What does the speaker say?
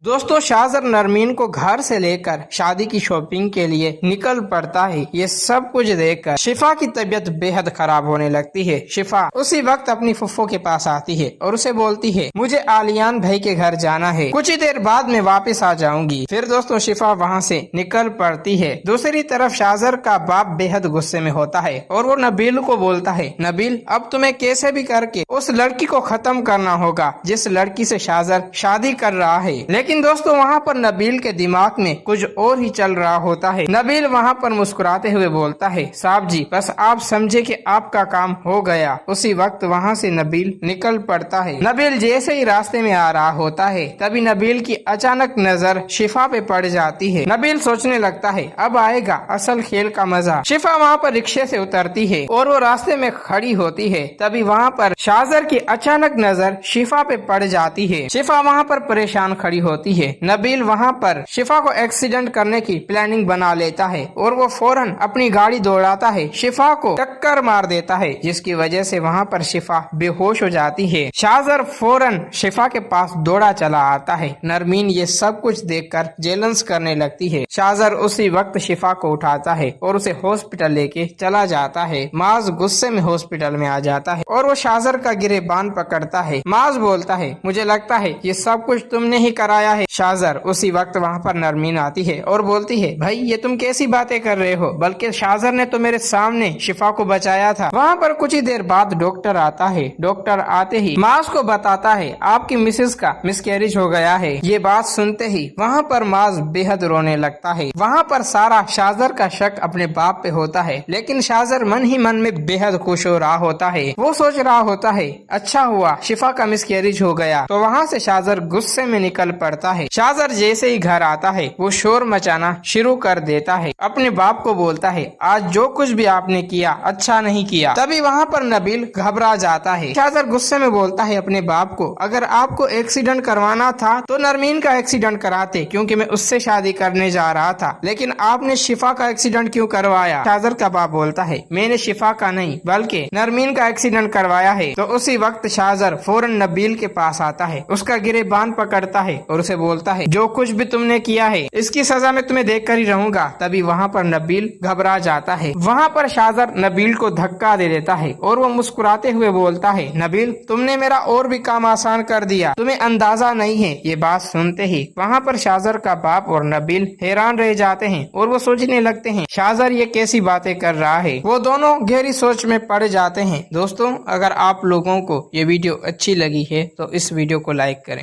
दोस्तों शाहज़र नरमीन को घर से लेकर शादी की शॉपिंग के लिए निकल पड़ता है। ये सब कुछ देखकर शिफा की तबीयत बेहद खराब होने लगती है। शिफा उसी वक्त अपनी फुफ्फो के पास आती है और उसे बोलती है, मुझे आलियान भाई के घर जाना है, कुछ ही देर बाद मैं वापस आ जाऊंगी। फिर दोस्तों शिफा वहाँ से निकल पड़ती है। दूसरी तरफ शाहज़र का बाप बेहद गुस्से में होता है और वो नबील को बोलता है, नबील अब तुम्हें कैसे भी करके उस लड़की को खत्म करना होगा जिस लड़की से शाहज़र शादी कर रहा है। लेकिन दोस्तों वहाँ पर नबील के दिमाग में कुछ और ही चल रहा होता है। नबील वहाँ पर मुस्कुराते हुए बोलता है, साहब जी बस आप समझे कि आपका काम हो गया। उसी वक्त वहाँ से नबील निकल पड़ता है। नबील जैसे ही रास्ते में आ रहा होता है तभी नबील की अचानक नजर शिफा पे पड़ जाती है। नबील सोचने लगता है अब आएगा असल खेल का मजा। शिफा वहाँ पर रिक्शे से उतरती है और वो रास्ते में खड़ी होती है। तभी वहाँ पर शाहज़र की अचानक नजर शिफा पे पड़ जाती है। शिफा वहाँ पर परेशान खड़ी होती है। नबील वहाँ पर शिफा को एक्सीडेंट करने की प्लानिंग बना लेता है और वो फौरन अपनी गाड़ी दौड़ाता है, शिफा को टक्कर मार देता है जिसकी वजह से वहाँ पर शिफा बेहोश हो जाती है। शाहज़र फौरन शिफा के पास दौड़ा चला आता है। नरमीन ये सब कुछ देखकर जेलंस करने लगती है। शाहज़र उसी वक्त शिफा को उठाता है और उसे हॉस्पिटल लेके चला जाता है। माज गुस्से में हॉस्पिटल में आ जाता है और वो शाहज़र का गिरेबान पकड़ता है। माज बोलता है, मुझे लगता है ये सब कुछ तुमने ही कराया है। शाहज़र उसी वक्त वहाँ पर नरमीन आती है और बोलती है, भाई ये तुम कैसी बातें कर रहे हो, बल्कि शाहज़र ने तो मेरे सामने शिफा को बचाया था। वहाँ पर कुछ ही देर बाद डॉक्टर आता है। डॉक्टर आते ही माज को बताता है आपकी मिसेस का मिसकैरेज हो गया है। ये बात सुनते ही वहाँ पर माज बेहद रोने लगता है। वहाँ पर सारा शाहज़र का शक अपने बाप पे होता है, लेकिन शाहज़र मन ही मन में बेहद खुश हो रहा होता है। वो सोच रहा होता है अच्छा हुआ शिफा का मिसकैरेज हो गया। तो वहाँ से शाहज़र गुस्से में निकल पड़ता है। शाहज़र जैसे ही घर आता है वो शोर मचाना शुरू कर देता है। अपने बाप को बोलता है, आज जो कुछ भी आपने किया अच्छा नहीं किया। तभी वहाँ पर नबील घबरा जाता है। शाहज़र गुस्से में बोलता है अपने बाप को, अगर आपको एक्सीडेंट करवाना था तो नरमीन का एक्सीडेंट कराते, क्योंकि मैं उससे शादी करने जा रहा था, लेकिन आपने शिफा का एक्सीडेंट क्यों करवाया। शाहज़र का बाप बोलता है, मैंने शिफा का नहीं बल्कि नरमीन का एक्सीडेंट करवाया है। तो उसी वक्त शाहज़र फौरन नबील के पास आता है, उसका गिरेबान पकड़ता है और उसे बोलता है, जो कुछ भी तुमने किया है इसकी सजा मैं तुम्हें देखकर ही रहूंगा। तभी वहाँ पर नबील घबरा जाता है। वहाँ पर शाहज़र नबील को धक्का दे देता है और वो मुस्कुराते हुए बोलता है, नबील तुमने मेरा और भी काम आसान कर दिया, तुम्हें अंदाजा नहीं है। ये बात सुनते ही वहाँ पर शाहज़र का बाप और नबील हैरान रह जाते हैं और वो सोचने लगते हैं शाहज़र ये कैसी बातें कर रहा है। वो दोनों गहरी सोच में पड़ जाते हैं। दोस्तों अगर आप लोगों को ये वीडियो अच्छी लगी है तो इस वीडियो को लाइक करें।